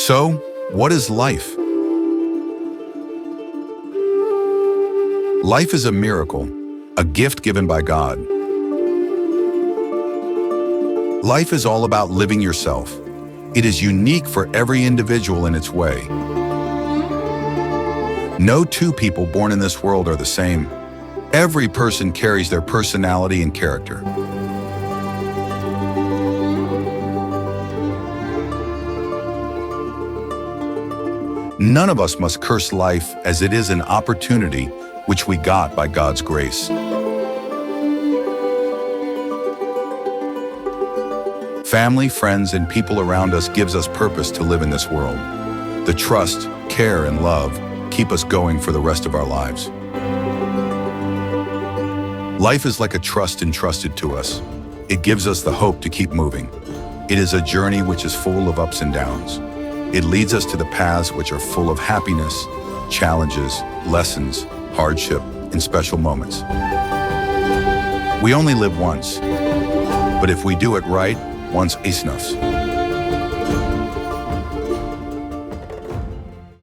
So, what is life? Life is a miracle, a gift given by God. Life is all about living yourself. It is unique for every individual in its way. No two people born in this world are the same. Every person carries their personality and character. None of us must curse life, as it is an opportunity which we got by God's grace. Family, friends, and people around us gives us purpose to live in this world. The trust, care, and love keep us going for the rest of our lives. Life is like a trust entrusted to us. It gives us the hope to keep moving. It is a journey which is full of ups and downs. It leads us to the paths which are full of happiness, challenges, lessons, hardship, and special moments. We only live once, but if we do it right, once is enough.